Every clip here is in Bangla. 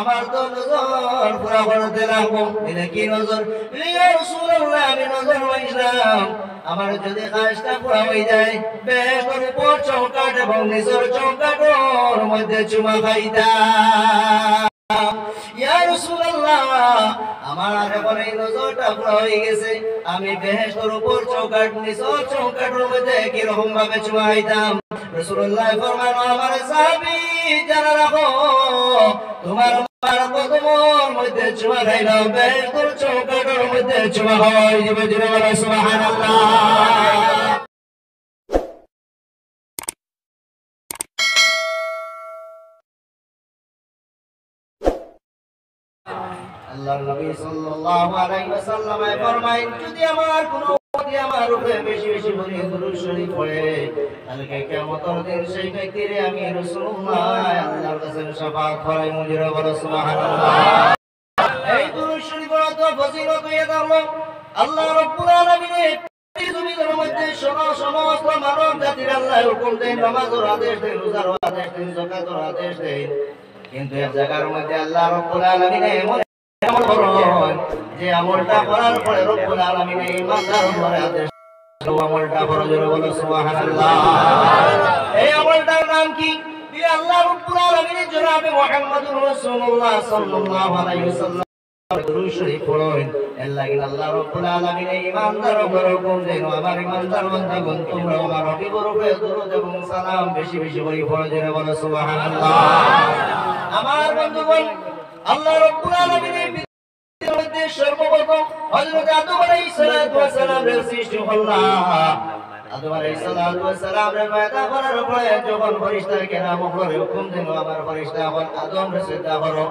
আমার তো নজর পুরা করতে লাগবো। এটা কি নজর? ইয়া রাসূলুল্লাহ, আমি নজর মানলাম আমার যদি কাজটা পুরা হয়ে যায় বেহেশতের উপর চৌকাঠ এবং নিচের চৌকাঠের মধ্যে চুমা খাইতাম। ইয়া রাসূলুল্লাহ, আমার এখন এই নজরটা পুরা হয়ে গেছে, আমি বেহেশতের উপর চৌকাঠ নিচের চৌকাঠের মধ্যে কিরকম ভাবে চুমা খাইতাম। রাসূলুল্লাহ ফরমানো, আমার সাহাবী জানা রাখো, তোমার কদমের মধ্যে চুমা খাইলাম বেহেশতের চৌকাঠের মধ্যে চুমা হয়। জীবে জীবে বলো সুবহানাল্লাহ। আল্লাহর নবী সাল্লাল্লাহু আলাইহি ওয়াসাল্লাম ফরমায়েন, যদি আমার কোনো উম্মতি আমার উপরে বেশি বেশি করে দুরূদ শরীফ পড়ে, কালকে কিয়ামতের দিন সেই ব্যক্তিরে আমি রাসূলুল্লাহ আল্লাহর কাছে শাফাআত করাই। মুজিরা বলো সুবহানাল্লাহ। এই দুরূদ শরীফের অত ফজিলত হয়ে গেল, আল্লাহ রাব্বুল আলামিনের জমিনের মধ্যে সমস্ত মানব জাতির আল্লাহ হুকুম দেন, নামাজের আদেশ দেন, রোজার আদেশ দেন, যাকাতের আদেশ দেন, কিন্তু এক জায়গার মধ্যে আল্লাহ রাব্বুল আলামিন এমন যে আমলটা করার পরে রব্বুল আলামিন ইমানদার উপরে আদেশ আমলটা ফরজ বলো সুবহানাল্লাহ। এই আমলটার নাম কি? আল্লাহ রাব্বুল আলামিনের জনাবে মুহাম্মদুর রাসূলুল্লাহ সাল্লাল্লাহু আলাইহি ওয়াসাল্লাম দুরূদ শরীফ পড়েন। এর লাগি আল্লাহ রাব্বুল আলামিন ইমানদার উপরে হুকুম দেন, আমার ইমানদার বান্দাগণ তোমরা আমার নবীর উপরে দরুদ এবং সালাম বেশি বেশি করে পড়ে বলো সুবহানাল্লাহ। আমার বন্ধুগণ, আল্লাহ রাব্বুল আলামিনের মধ্যে সর্বপ্রথম হযরত আদম আলাইহিস সালাতু ওয়াস সালামের সৃষ্টি হলো। আদম আলাইহিস সালাতু ওয়াস সালামের পয়দা করার পরে যখন ফেরেশতাকে কেরাম করে হুকুম দিল, আমার ফেরেশতা হল আদমকে সিজদা করো,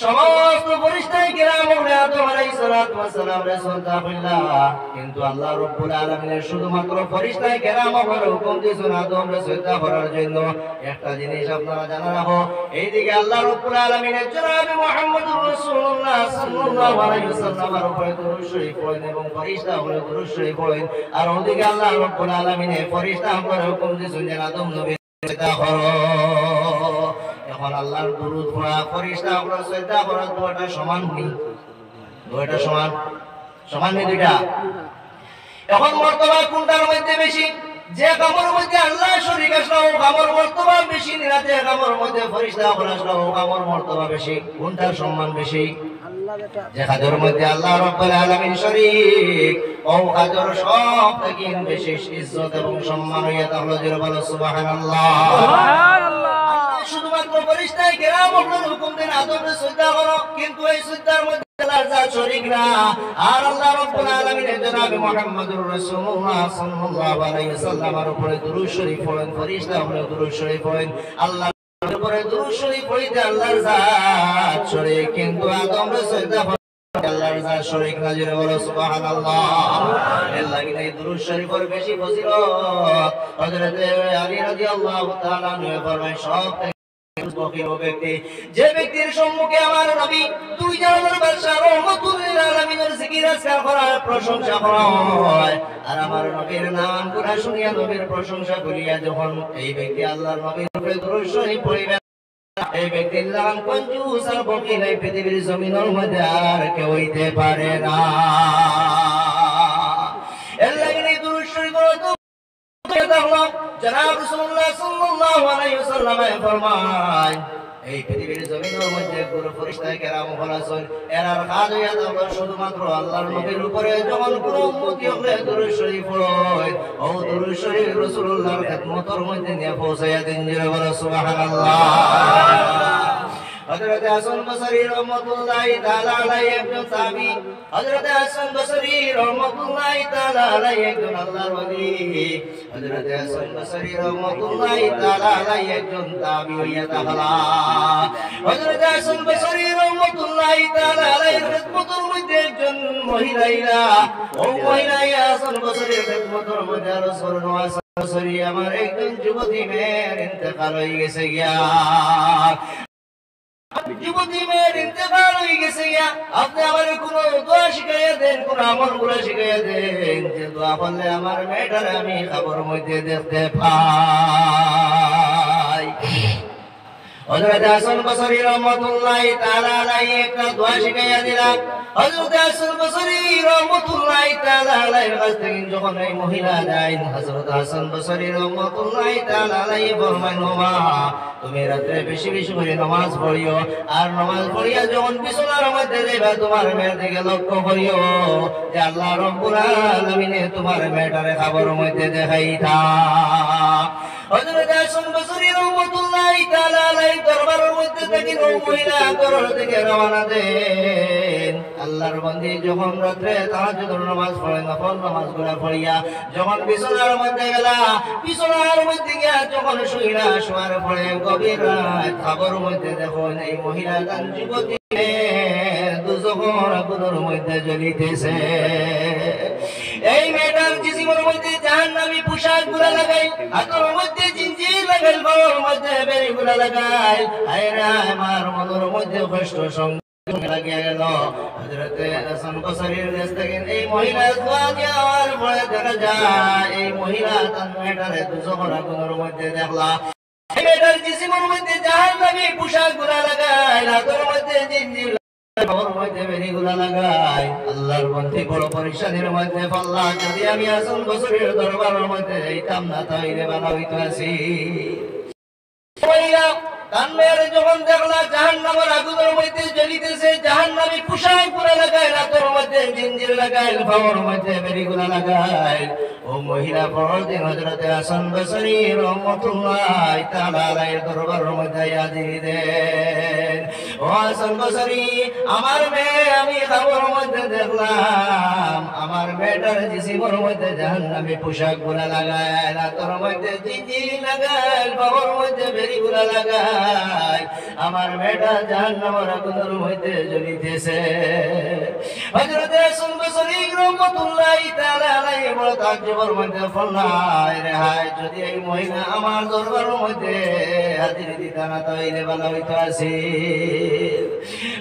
সমস্ত ফেরেশতাকে কেরাম বলে আদম আলাইহিস সালাতু ওয়াস সালামের সিজদা করলা। কিন্তু আল্লাহ রাব্বুল আলামিনের শুধুমাত্র ফেরেশতাকে কেরাম করে হুকুম দিয়েছেন আদমকে সিজদা করার জন্য। একটা জিনিস আপনারা জানা রাখো, এইদিকে আল্লাহ রাব্বুল আলামিনের জনাবে মুহাম্মদুর রাসূলুল্লাহ সাল্লাল্লাহু আলাইহি ওয়াসাল্লামের উপরে দরুদ শরীফ পড়েন এবং ফেরেশতা বলে দরুদ শরীফ পড়েন, আর ওদিকে আল্লাহ রাব্বুল আলামিনের ফেরেশতা করে হুকুম দিয়েছেন যে আদম নবীর সিজদা করো। এখন আল্লাহর দরুদ পড়া ফেরেশতা করে সিজদা করা দুটো সমান নেই, দুটো সমান নেই দুইটা। এখন মর্তবা কোনটার মধ্যে বেশি? যে কামর মধ্যে আল্লাহ শরীক আসলো ও কামর মর্তবা বেশি, নিরাতে কামর মধ্যে ফেরেশতা আসলো ও কামর মর্তবা বেশি। কোনটার সম্মান বেশি? যে কাজের মধ্যে আল্লাহ রাব্বুল আলামিন শরীক ও কাজের সব থেকে বেশি ইজ্জত এবং সম্মান হইয়া তাহলে জোরে বলো সুবহানাল্লাহ। সুবহানাল্লাহ। শুধুমাত্র ফেরেশতাকে কেরাম হুকুম দেন আদমকে সিজদা করো, কিন্তু এই সিজদার মধ্যে আল্লাহর যা শরীক না। আর আল্লাহ রাব্বুল আলামিনের জনাবে মুহাম্মদুর রাসূলুল্লাহ সাল্লাল্লাহু আলাইহি ওয়াসাল্লামের উপরে দরুদ শরীফ পড়েন, ফেরেশতা উপরে দরুদ শরীফ পড়েন। আল্লাহর উপরে দরুদ শরীফ পড়িতে আল্লাহর জাত শরীক, কিন্তু আদমকে সিজদা আল্লাহর জাত শরীক না। জোরে বলো সুবহানাল্লাহ। এর লাগি এই দরুদ শরীফের বেশি ফজিলত হযরত আলী রাদিয়াল্লাহু তাআলা আনহু ফরমায়, সব ব্যক্তি যে ব্যক্তির সম্মুখে আমার নবী দুই জাহানের বাদশা রহমাতুল লিল আলামিনের জিকির আজকার করার প্রশংসা করা হয়, আর আমার নবীর নাম গুনা শুনিয়া নবীর প্রশংসা করিয়া যখন এই ব্যক্তি আল্লাহর নবীর উপরে দরুদ শরীফ পড়িবে, এই ব্যক্তির নাম কঞ্জুস আর ফকির এই পৃথিবীর জমিনের মধ্যে আর কেউ হইতে পারে না। এর লাগি এই দরুদ শরীফ জনাব রাসূলুল্লাহ সাল্লাল্লাহু আলাইহি ওয়াসাল্লাম ফরমায়, এই পৃথিবীর জমিনের মধ্যে পুরো ফেরেশতায়ে কেরাম আছেন, এরার কাজ হইয়া থাকে শুধুমাত্র আল্লাহর নবীর উপরে যখন কোনো উম্মতি হলে দরুদ শরীফ পড়ে, ও দরুদ শরীফ রাসূলুল্লাহর খিদমতের মধ্যে নিয়ে পৌঁছায়া দেন। জোরে বলো সুবহানাল্লাহ। হযরত হাসান বসরি রাহমাতুল্লাহি তাআলা আলাইহি একজন সাহাবী, হযরত হাসান বসরি রাহমাতুল্লাহি তাআলা আলাইহি একজন আল্লাহর ওলি, হযরত হাসান বসরি রাহমাতুল্লাহি তাআলা আলাইহি একজন তাবী হইয়া তাহলা। হযরত হাসান বসরি রাহমাতুল্লাহি তাআলা আলাইহি খিদমতের মধ্যে একজন মহিলা, ও মহিলা হাসান বসরির খিদমতের মধ্যে রাসূল হাসান বসরি আমার একজন যুবতী মেয়ের ইন্তেকাল হয়ে গেছে গিয়া, যুবতী মেয়ের ইন্তেকাল হয়ে গেছে গিয়া, আপনি আমার কোনো দোয়া শিখাইয়া দেন, কোন আমল গুলা শিখাইয়া দেন, যে দোয়া করলে আমার মেয়েটারে আমি খবর মধ্যে দেখতে পাই। হযরত হাসান বসরি রাহমাতুল্লাহি তাআলা আলাইহি একটা দোয়া শিখাইয়া দিলেন। হযরত হাসান বসরি রাহমাতুল্লাহি তাআলা আলাইহির কাছ থেকে যখন এই মহিলা যায়, হযরত হাসান বসরি রাহমাতুল্লাহি তাআলা আলাইহি ফরমায়, মা তুমি রাতে বেশি বেশি করে নামাজ পড়িও, আর নামাজ পড়িয়া যখন বিছানার মধ্যে যাইবা তোমার মেয়ের দিকে লক্ষ্য করিও যে আল্লাহ রাব্বুল আলামিনে তোমার মেয়েটারে খাবারের মধ্যে দেখাইতা। হযরত হাসান বসরি রাহমাতুল্লাহি তাআলা আলাইহি দরবারের মধ্যে থেকে মহিলা ঘরের দিকে রওনা দেন। আল্লাহর বান্দী যখন রাতে তাহাজ্জুদের নামাজ পড়ে, নফল নামাজগুলো পড়িয়া যখন বিছানার মধ্যে গেলা, বিছানার মধ্যে গিয়া যখন শুইলা, শোয়ার পরে গভীর রাত খাবারের মধ্যে দেখুন এই মহিলা তার যুবতী দুজোহর আগুনের মধ্যে জ্বলিতেছে। এই মেয়েটার জিসিমের মধ্যে জাহান্নামী পোশাক গুলা লাগাই, হাতের মধ্যে জিঞ্জির লাগাই, গলার মধ্যে বেড়ি গুলা লাগাই। আয়রে আমার মনের মধ্যে কষ্ট সঙ্গে লাগিয়া গেল। হযরত হাসান বসরির কাছ থেকে এই মহিলা দোয়া দেওয়ার পরে দেখা যায় এই মহিলা তার মেয়েটারে দুজোহর আগুনের মধ্যে দেখলা। এই মেয়েটার জিসিমের মধ্যে জাহান্নামী পোশাক গুলা লাগাই, হাতের মধ্যে জিঞ্জির আল্লাহর বন্ধু বড় পরিশানির মধ্যে পড়লা। যদি আমি হাসান বসরির দরবারের মধ্যে যাইতাম না তাইলে ভালো হইতো। আছি যখন দেখলা জাহান্নামের আগুনের মধ্যে জ্বলিতেছে, জাহান্নামী পোশাক গুলা লাগাই, রাতের মধ্যে জিঞ্জির লাগাই, পাওয়ার মধ্যে বেড়িগুলা লাগাই, ও মহিলা পরদিন হযরত হাসান বসরি রাহমাতুল্লাহি তাআলা আলাইহির দরবারের মধ্যে হাজির দেন। ও হাসান বসরি, আমার মেয়ে আমি খাবারের মধ্যে দেখলাম আমার মেয়েটার জিসিমের মধ্যে জাহান্নামী পোশাক গুলা লাগায়, রাতের মধ্যে জিঞ্জির লাগাই, পাওয়ার মধ্যে বেড়িগুলা লাগাই, আমার মেয়েটা জাহান্নামের আগুনের মধ্যে জ্বলিতেছে। হযরত হাসান বসরি রাহমাতুল্লাহি তাআলা আলাইহি বড় তাজ্জুবের মধ্যে পড়লেন, রে হায় যদি এই মহিলা আমার দরবারের মধ্যে হাজির দিত না তাইলে ভালো হইতো। আছি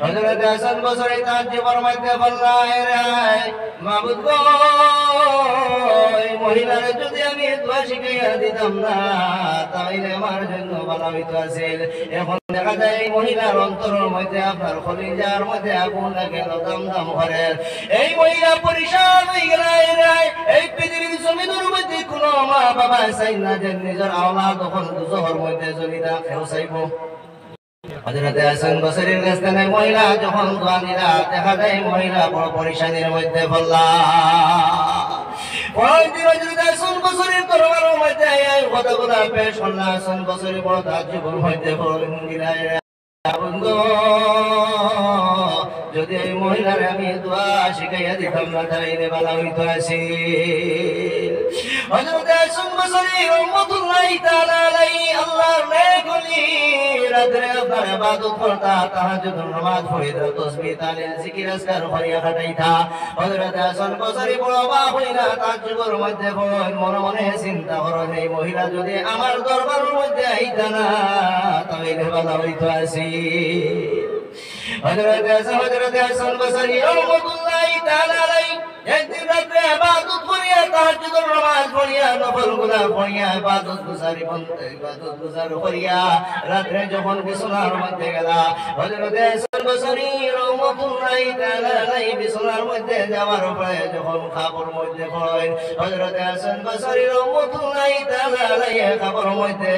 হযরত হাসান বসরি তাজ্জুবের মধ্যে পড়লেন, রে হায় মাবুদ গো, এই মহিলারে যদি আমি দোয়া শিখাইয়া দিতাম না তাইলে আমার জন্য ভালো হইতো। আছিল এখন দেখা যায় এই মহিলার অন্তরের মধ্যে আপনার কলিজার মধ্যে আগুন লাগে, দম দম করে। এই মহিলা পরিশান হয়ে গেল। এই পৃথিবীর জমিনের মধ্যে কোনো মা বাবা চাই না যে নিজের আওলাদ তখন দুজোহর মধ্যে জ্বলিতা কেউ চাইব। হযরত হাসান বসরির কাছ থেকে মহিলা যখন দোয়া দিলা, দেখা যায় মহিলা বড় পরিশানির মধ্যে পড়লা। হযরত হাসান বসরির দরবারের মধ্যে এই কথাগুলা পেশ করলা। হাসান বসরি বড় তাজ্জুবের মধ্যে পড়লেন, যদি এই মহিলার আমি দোয়া শিখাইয়া দিতাম না তাইলে ভালো হইতো। আছি হযরত হাসান বসরি রাহমাতুল্লাহি তাআলা আলাইহি আল্লাহর নেক ওলি রাতে আপনার ইবাদত করতা, তাহাজ্জুদের নামাজ পড়িতা, তাসবিহ তাহলিল জিকির আজকার করিয়া কাটাইতা। হযরত হাসান বসরি বড় অবাক হইলা, তাজ্জুবের মধ্যে মনে মনে চিন্তা করেন এই মহিলা যদি আমার দরবারের মধ্যে আইতা না তাইলে ভালো হইতো। আছি হযরত হাসান বসরি রাহমাতুল্লাহি তাআলা আলাইহি একদিন রাতে ইবাদত করিয়া, তাহাজ্জুদের নামাজ পড়িয়া, নফলগুলা পড়িয়া, ইবাদত গুজার করিয়া রাতে যখন বিছানার মধ্যে গেলা, হযরত হাসান বসরি রাহমাতুল্লাহি তাআলা আলাইহি বিছানার মধ্যে যাওয়ার পরে যখন খাবার মধ্যে পড়েন, হযরত হাসান বসরি রাহমাতুল্লাহি তাআলা আলাইহি খাবার মধ্যে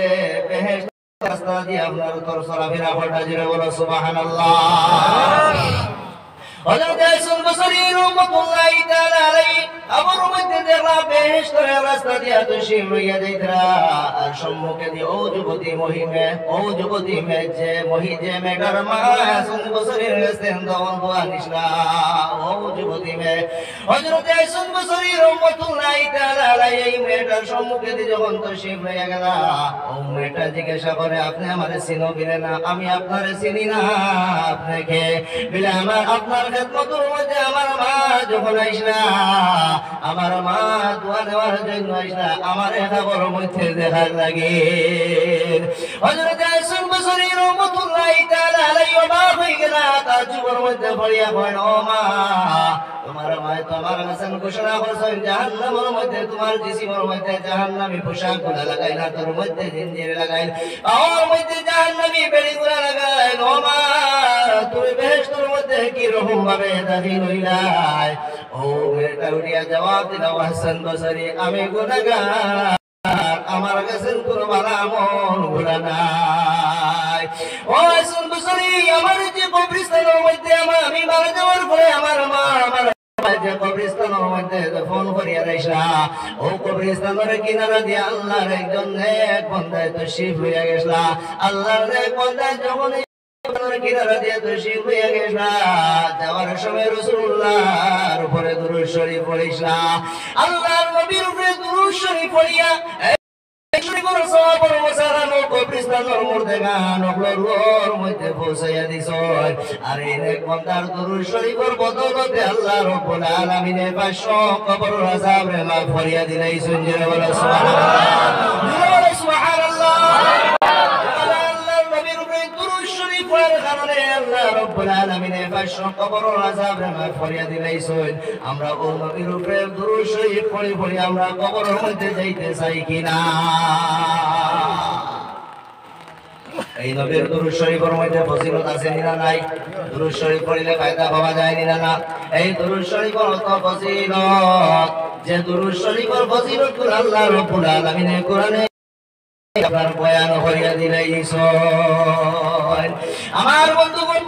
বেহেশত রাস্তা দিয়ে আপনার তোর চলাফেরা করতে জুড়ে বলো সুবহানাল্লাহ। হযরত হাসান বসরি রাহমাতুল্লাহি তাআলা আলাইহি আমার মধ্যে দেখলা বেহেশতের রাস্তা দিয়া তশরিফ লইয়া যাইতরা, আর সম্মুখে দিয়ে ও যুবতী মহিমে, ও যুবতী মেয়ে যে মেয়েটার মা হাসান বসরির কাছে দোয়া দোয়া নিসলা, ও যুবতী মেয়ে। হযরত হাসান বসরি রাহমাতুল্লাহি তাআলা আলাইহি এই মেয়েটার সম্মুখে দিয়ে যখন তশরিফ লইয়া গেলা, ও মেয়েটা জিজ্ঞাসা করে আপনি আমারে চিনো বিলে না? আমি আপনারে চিনি না, আপনাকে বিলে আমার আপনার খেদমতের মধ্যে আমার মা যখন আইসলা, আমার মা দোয়া দেওয়ার জন্য আইসলা, আমার খাবার মধ্যে দেখার লাগে। হযরত হাসান বসরি রাহমাতুল্লাহি তাআলা আলাইহি অবাক হয়ে গেলা, তাজ্জুবের মধ্যে পড়িয়া কয়, ও মা তোমার মা তো আমার কাছে ঘোষণা করছেন জাহান্নামের মধ্যে তোমার জিসিমের মধ্যে জাহান্নামী পোশাক গুলা লাগাই, হাতের মধ্যে জিঞ্জির লাগাই, পাওয়ার মধ্যে জাহান্নামী বেড়ি রকম ভাবে দাখিল হইলাই ও মেয়েটা উঠিয়া জবাব দিল হাসান বসরি আমি গুনাহগার আমার কাছে কোনো ভালো আমল গুনাহ নাই ও হাসান বসরি আমার যে কবরস্থানের মধ্যে আমি মারা যাওয়ার পরে আমার মা আমার যে কবরস্থানের মধ্যে ফোন করিয়া রাইসা ও কবরস্থানের কিনারা দিয়ে আল্লাহর একজন নেক বান্দায় তশরিফ হইয়া গেছলা আল্লাহর নেক বান্দা যখন কিনারা দিয়ে তশরিফ হইয়া গেছলা যাওয়ার সময় রাসূলুল্লাহর উপরে দুরূদ শরীফ পড়িসলা আল্লাহর নবীর উপরে দুরূদ শরীফ পড়িয়া আর এই নেক বান্দার দুরূদ শরীফের বদৌলতে আল্লাহ রাব্বুল আলামিন 500 কবরের আযাবের মাফ করিয়া দিলেন জোরে বলো সুবহানাল্লাহ সুবহানাল্লাহ আল্লাহর নবীর উপরে দুরূদ শরীফ পড়ার কারণে আল্লাহ রাব্বুল আলামিন 500 কবরের আযাবের মাফ করিয়া দিলেন আমরা ও নবীর উপরে দুরূদ শরীফ পড়ি আমরা কবরের মধ্যে যাইতে চাই কিনা এই নবীর দুরূদ শরীফের মধ্যে ফজিলত আছে না নাই দুরূদ শরীফ পড়লে ফায়দা পাওয়া যায় না এই দুরূদ শরীফের অর্থ ফজিলত যে দুরূদ শরীফের ফজিলত আল্লাহ রাব্বুল আলামিন কোরআনে আপনার বয়ান করিয়া দিলেন আমার বন্ধুগণ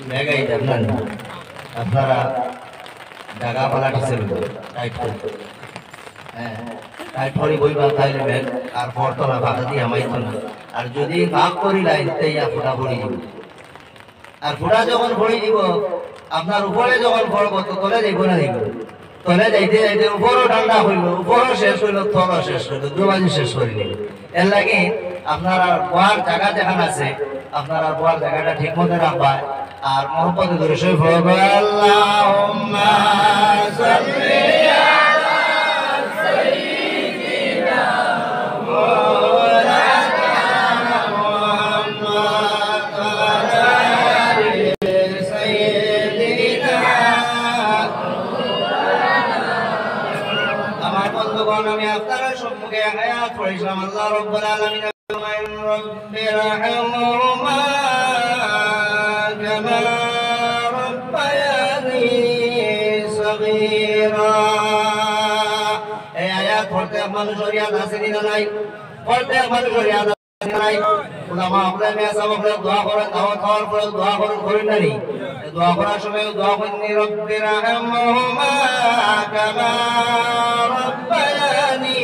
মেগাই জানেন আপনারা জায়গা পালাটিছেন টাইট করতে হ্যাঁ টাইট করে বইবা তাইলে ব্যাগ আর পড়তো না বাধা দিয়ে আমাইতো না আর যদি ভাগ করি লাইন তাইয়া ফুটা পড়ি দিব আর ফুটা যখন পড়ি দিব আপনার উপরে যখন পড়বো তো তলে যাইব না দিব তলে যাইতে যাইতে উপরও ঠান্ডা হইল উপরও শেষ হইল তলও শেষ হইল দুবাজি শেষ করে নিল এর লাগে আপনারা বয়ার জায়গা যেখানে আছে আপনারা বয়ার জায়গাটা ঠিক মতো রাখবা আর মহব্বতে ধরে শরীফ পড়বে আল্লাহুম্মা সাল্লি আমি আপনার সম্মুখে আয়াত পড়িলাম আল্লাহ রাব্বুল আলামিন রব্বি রাহমহুমা কামা রাব্বায়ানি সগীরা এই আয়াত পড়তে মানুষ শরীয়ত আছে না নাই পড়তে মানুষ শরীয়ত আছে না নাই উলামা আমরা মেসা বলে দোয়া করেন দাওয়াত খাওয়ার পরে দোয়া করেন না নি দোয়া করার সময় দোয়া করেন রব্বি রাহমহুমা কামা রাব্বায়ানি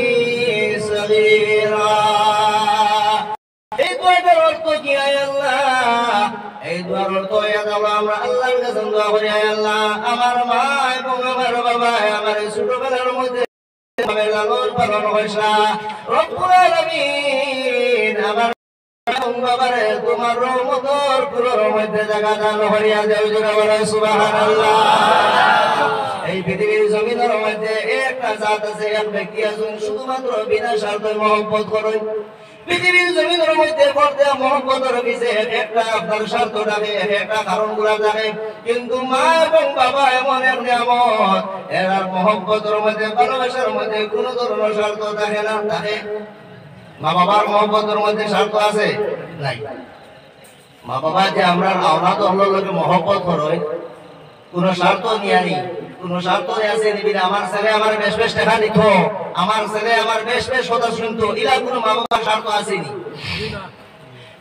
সগীরা এই দোয়াটার অর্থ কি আল্লাহ এই দোয়ার অর্থ আমরা আল্লাহর কাছে দোয়া করি আল্লাহ আমার মা এবং আমার বাবা আমার ছোটবেলার মধ্যে লালন পালন হইছা রব্বুল আলামিন আমার বাবারে তোমার রহমতের পুরোর মধ্যে জায়গা দান করিয়া দেও জোরে বলো সুবহানাল্লাহ এই পৃথিবীর জমিনের মধ্যে একটা জাত আছে এক ব্যক্তি আছেন শুধুমাত্র বিনা স্বার্থে মহব্বত করেন পৃথিবীর জমিনের মধ্যে পড়তে মহব্বতের পিছে একটা আপনার স্বার্থ থাকে একটা কারণগুলা থাকে কিন্তু মা এবং বাবা এমন এক নিয়ামত এর মহব্বতের মধ্যে ভালোবাসার মধ্যে কোনো ধরনের স্বার্থ থাকে না থাকে মা বাবার মহব্বতের মধ্যে স্বার্থ আছে নাই মা বাবা যে আমরা আওলাদ হলকে মহব্বত করে কোনো স্বার্থ নিয়ে নি কোনো স্বার্থ আছে নিবি আমার ছেলে আমার বেশ বেশ টাকা নিত আমার ছেলে আমার বেশ বেশ কথা শুনতো এরা কোনো মা বাবার স্বার্থ আসেনি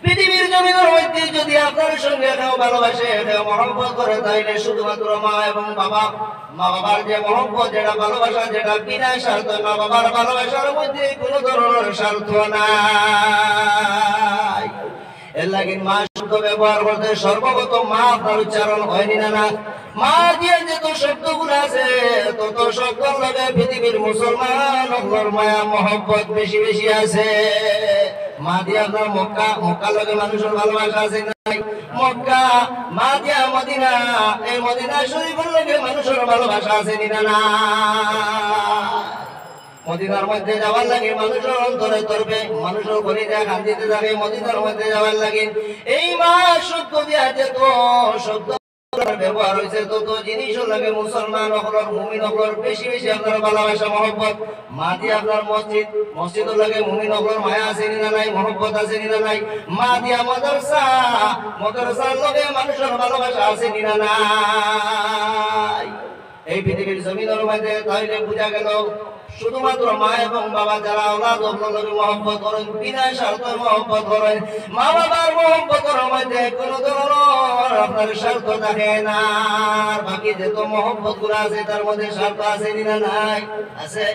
পৃথিবীর জমিনের মধ্যে যদি আপনার সঙ্গে কেউ ভালোবাসে কেউ মহব্বত করে তাইলে শুধুমাত্র মা এবং বাবা মা বাবার যে মহব্বত যেটা ভালোবাসা যেটা বিনা স্বার্থ মা বাবার ভালোবাসার মধ্যে কোনো ধরনের স্বার্থ নাই এর লাগে মা শব্দ ব্যবহার করতে সর্বপ্রথম মা আপনার উচ্চারণ হয়নি না মা দিয়ে যত শব্দগুলো আছে তত শব্দের লগে পৃথিবীর মুসলমান মায়া মহব্বত বেশি বেশি আছে মা দিয়ে আপনার মক্কা লগে মানুষের ভালোবাসা আছে নাই মক্কা মা দিয়া মদিনা এই মদিনা শরীফের লগে মানুষের ভালোবাসা আছে না মদিনার মধ্যে যাওয়ার লাগে মানুষের অন্তরে তরবে মানুষের কলিজা কান্দিতে থাকে মদিনার মধ্যে যাওয়ার লাগে এই মা শব্দ দিয়া যেত শব্দ ব্যবহার হয়েছে তত জিনিস লাগে মুসলমান হকলর মুমিন হকলর বেশি বেশি আপনার ভালোবাসা মহব্বত মা দিয়ে আপনার মসজিদ লাগে মুমিন হকলর মায়া আছে না নাই মহব্বত আছে না নাই মা দিয়া মাদ্রাসার লগে মানুষের ভালোবাসা আছে না নাই এই পৃথিবীর জমিনের মধ্যে তাইলে বোঝা গেল শুধুমাত্র মা এবং বাবা যারা আওলাদ ওগুলোকে মহব্বত করেন বিনা স্বার্থে মহব্বত করেন মা বাবার মহব্বতের মধ্যে কোনো ধরনের আপনার স্বার্থ থাকে না বাকি যত মহব্বত গুলো আছে তার মধ্যে স্বার্থ আছে না নাই আছে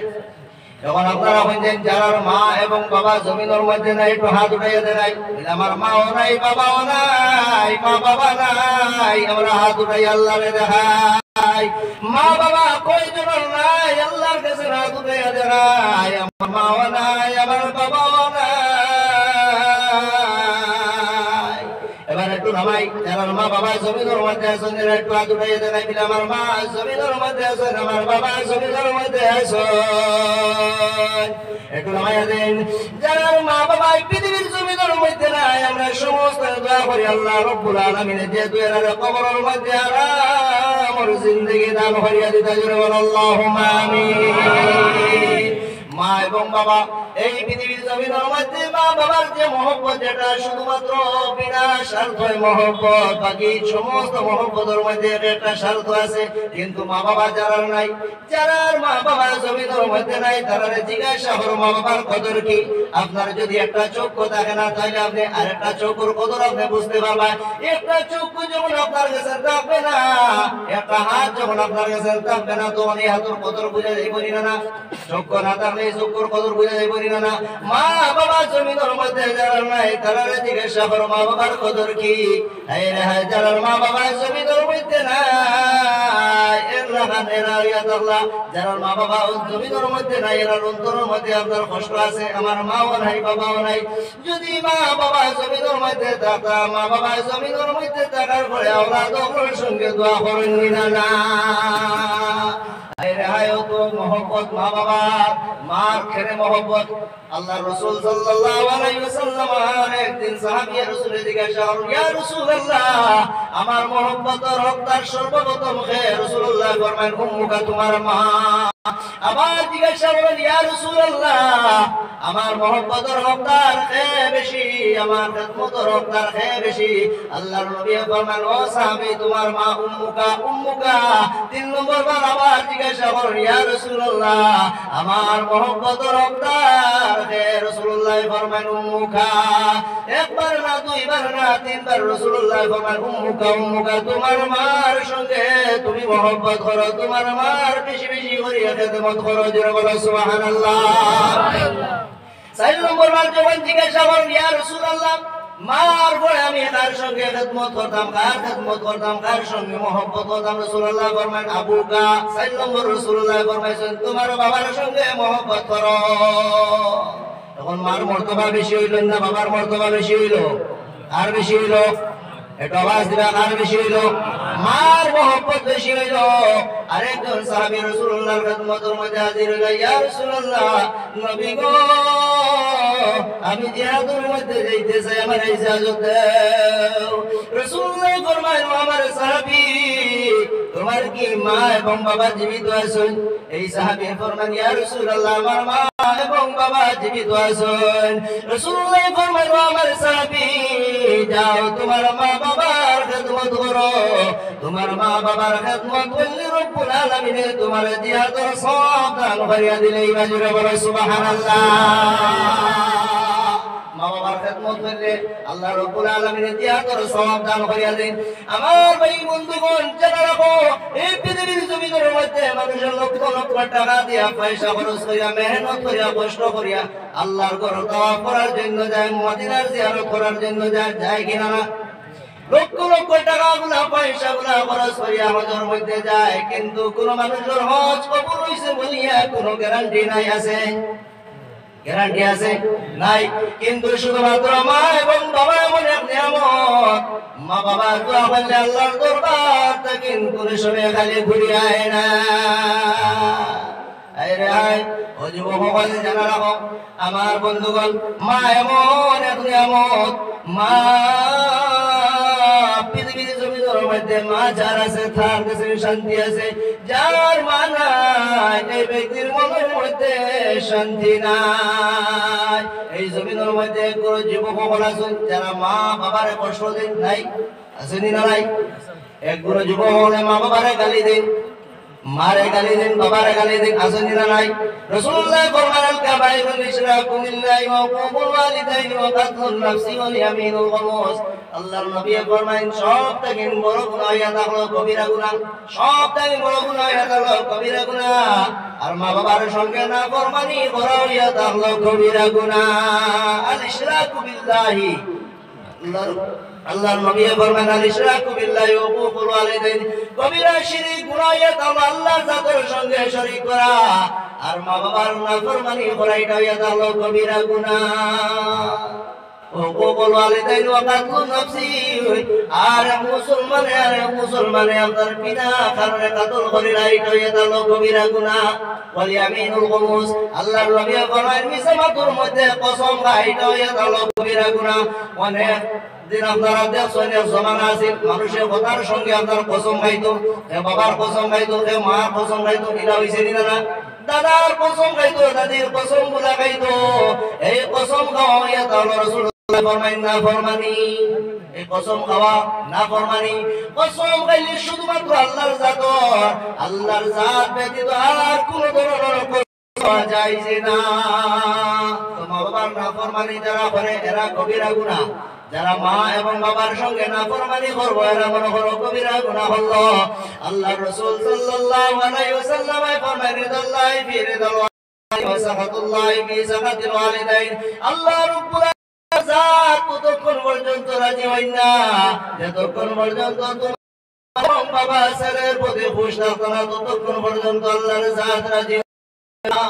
যখন আপনারা বলছেন যারা মা এবং বাবা জমিনের মধ্যে নাই একটু হাত উঠাইয়া দেয় আমার মাও নাই বাবাও নাই মা বাবা নাই আমরা হাত উঠাই আল্লাহরে দেখাই মা বাবা কয়জন নাই আল্লাহর কাছে হাত উঠাইয়া দেখাই আমার মাও নাই আমার বাবাও নাই এবার একটু নামাই যারা মা বাবা জমিনের মধ্যে আছেন একটু হাত উঠাইয়া দেখাই বলে আমার মা জমিনের মধ্যে আছেন আমার বাবা জমিনের মধ্যে আছেন একটু নামাইয়া দেন যারা মা বাবা পৃথিবীর জমিনের মধ্যে নাই আমরা সমস্ত দোয়া করি আল্লাহ রব্বুল আলামিনের যে দুয়ারের কবরের মধ্যে আমার জিন্দেগি দান করিয়া দিতে জোরে বল আল্লাহুম্মা আমিন মা এবং বাবা এই পৃথিবীর জমিনের মধ্যে মা বাবার যে মহব্বত যেটা শুধুমাত্র বিনা স্বার্থে মহব্বত বাকি সমস্ত মহব্বতের মধ্যে একটা স্বার্থ আছে কিন্তু মা বাবা যারা নাই যারা মা বাবা জমিনের মধ্যে নাই তারা জিজ্ঞাসা করো মা বাবার কদর কি আপনার যদি একটা চক্ষু থাকে না তাহলে আপনি আরেকটা চক্ষুর কদর আপনি বুঝতে পারবেন একটা চক্ষু যখন আপনার কাছে থাকবে না একটা হাত যখন আপনার কাছে থাকবে না তখন এই হাতের কদর বুঝা যাইব না চক্ষু না থাকলে এই চক্ষুর কদর বুঝা যাইব না মা বাবা জমিনের মধ্যে যারা নাই তারা জিজ্ঞাসা করো মা বাবার কদর কি যারা মা বাবা জমিনের মধ্যে নাই যারা মা বাবা জমিনের মধ্যে নাই এরা অন্তরের মধ্যে আপনার কষ্ট আছে আমার মাও নাই বাবাও নাই যদি মা বাবা জমিনের মধ্যে থাকা মা বাবা জমিনের মধ্যে থাকার পরে আওলাদের সঙ্গে দোয়া করেন না মহব্বত মা বাবা মার খেরে মহব্বত আল্লাহ রাসূল সাল্লাল্লাহু আলাইহি ওয়াসাল্লাম একদিন সাহাবী রাসূলের জিজ্ঞাসা করলেন ইয়া রাসূলুল্লাহ আমার মহব্বতের হকদার সর্বপ্রথম কে রাসূলুল্লাহ ফরমায়েন উম্মুকা তোমার মা আবার জিজ্ঞাসা করলেন ইয়া রাসূলুল্লাহ আমার মহব্বতের হকদার কে বেশি আমার খিদমতের হকদার কে বেশি আল্লাহর নবী ফরমায়েন ও সাহাবী তোমার মা উম্মুকা তিন নম্বর বার আবার জিজ্ঞাসা করলেন ইয়া রাসূলুল্লাহ আমার মহব্বতের হকদার কে রাসূলুল্লাহ ফরমায়েন উম্মুকা একবার না দুইবার না তিনবার রাসূলুল্লাহ ফরমায়েন উম্মুকা তোমার মার সঙ্গে তুমি মহব্বত করো তোমার মার বেশি বেশি করিয়া খিদমত করো জোরে বলো সুবহানাল্লাহ চার নম্বর বার যখন জিজ্ঞাসা করলেন ইয়া রাসূলুল্লাহ মার পরে আমি কার সঙ্গে খিদমত করতাম কার সঙ্গে মহব্বত করতাম রাসূলুল্লাহ ফরমায়েন আবুকা চার নম্বর রাসূলুল্লাহ ফরমাইছেন তোমার বাবার সঙ্গে মহব্বত করো তখন মার মর্তবা বেশি হইল না বাবার মর্তবা বেশি হইল আর বেশি হইল একটু আওয়াজ দিবা আর বেশি হইল মার মহব্বত বেশি হইল আরেকজন সাহাবী রাসূলুল্লাহর খিদমতের মধ্যে হাজির হইল ইয়া রাসূলুল্লাহ নবী গো আমি জিহাদের মধ্যে যাইতে চাই আমার ইজাজত দাও রাসূলুল্লাহ ফরমায়েন আমার সাহাবী তোমার কি মা এবং বাবা জীবিত আছেন এই সাহাবী ফরমান ইয়া রাসূলুল্লাহ আমার মা এবং বাবা জীবিত আছেন রাসূলুল্লাহ ফরমান আমার সাহাবী যাও তোমার মা বাবার খিদমত করো তোমার মা বাবার খিদমত করলে রব্বুল আলামিন তোমার জিহাদের সওয়াব দান করিয়া দিলেই বাজুরে বলো সুবহানাল্লাহ মা বাবার খিদমত করলে আল্লাহ রব্বুল আলামিন জিহাদের সওয়াব দান করিয়া দেন আমার ভাই বন্ধুগণ জানা রাখো এই পৃথিবীর জমিনের মধ্যে মানুষের লক্ষ লক্ষ টাকা দিয়া পয়সা খরচ করিয়া মেহনত করিয়া কষ্ট করিয়া আল্লাহর ঘর তাওয়াফ করার জন্য যায় মদিনার জিয়ারত করার জন্য যায় কিনা না লক্ষ লক্ষ টাকা গুলা পয়সা গুলা খরচ করিয়া হজের মধ্যে যায় কিন্তু কোন মানুষের হজ কবুল হইছে বলিয়া কোনো গ্যারান্টি নাই আছে গ্যারান্টি আছে নাই কিন্তু শুধুমাত্র মা এবং বাবা এমন এক নিয়ামত মা বাবা দোয়া করলে আল্লাহর দরবার থেকে কোন সময় খালি ঘুরে আয় না ও যুবক জানা রাখো আমার বন্ধুগণ মা এমন এক নিয়ামত মা পৃথিবীর জমিনের মধ্যে মা যার আছে তার কাছে শান্তি আছে, যার মা নাই এই ব্যক্তির মনের মধ্যে শান্তি নাই। এই জমিনের মধ্যে কোন যুবক আছেন যারা মা বাবারে কষ্ট দেন? নাই? আসেনি না নাই? একগুলো যুবক হলে মা বাবারে গালি দেন, মারে গালি দেন, বাবারে গালি দেন, আসেনি না নাই? রাসূলুল্লাহ ফরমান আল কাবাইরুল ইশরাকু বিল্লাহি ওয়া হুকুকুল ওয়ালিদাইনি ওয়া কাতলুন নাফসি ওয়া ইয়ামিনুল গমুস। আল্লাহর নবী ফরমায়েন সব থেকে বড় গুনাহ এটা হলো কবিরা গুনাহ, সব থেকে বড় গুনাহ এটা হলো কবিরা গুনাহ। আর মা বাবার সঙ্গে না ফরমানি করা এটা হলো কবিরা গুনাহ। আল ইশরাকু বিল্লাহি, আল্লাহর নবী ফরমান আল ইশরাকু বিল্লাহি ওয়া হুকুকুল ওয়ালিদাইনি, কবিরা শিরক গুনাহ এটা হলো আল্লাহর জাতের সঙ্গে শরীক করা আর মা বাবার নাফরমানি করা, এটা হলো কবিরা গুনাহ। হুকুকুল ওয়ালিদাইনি ওয়া কাতলুন নাফসি, আর মুসলমানে আপনার বিনা কারণে কাতল করিলা, এটা হলো কবিরা গুনাহ। ওয়াল ইয়ামিনুল গমুস, আল্লাহর নবী ফরমান মিসামাতুর মধ্যে কসম খাওয়া, এটা হলো কবিরা গুনাহ। অনেক দিন আপনারা দেখছেন জমানা আছে মানুষের কথার সঙ্গে আপনার কসম খাইতো, বাবার কসম খাইতো, মার কসম খাইতো, এটা হইছে না? দাদার কসম খাইতো, দাদির কসম গুলা খাইতো। এই কসম খাওয়া এটা হলো রাসূলুল্লাহ ফরমায় না ফরমানি। এই কসম খাওয়া না ফরমানি। কসম খাইলে শুধুমাত্র আল্লাহর জাত, আল্লাহর জাত ব্যতীত আর কোন ধরনের কসম জায়েজ না। তো মা বাবার নাফরমানি যারা করে এরা কবিরা গুনাহ, যারা মা এবং বাবার সঙ্গে নাফরমানি করবে এরা মনে করো কবিরা গুনাহ হলো। আল্লাহর রাসূল সাল্লাল্লাহু আলাইহি ওয়াসাল্লাম ফরমায় রিদাল্লাহি ফি রিদাল ওয়ালিদাইন ওয়া সাখাতুল্লাহি ফি সাখাতিল ওয়ালিদাইন। আল্লাহ রাব্বুল জাত ততক্ষণ পর্যন্ত রাজি হয় না যতক্ষণ পর্যন্ত তোমার বাবা ছেলের প্রতি খুশি থাকো না, ততক্ষণ পর্যন্ত আল্লাহর জাত রাজি হয় না।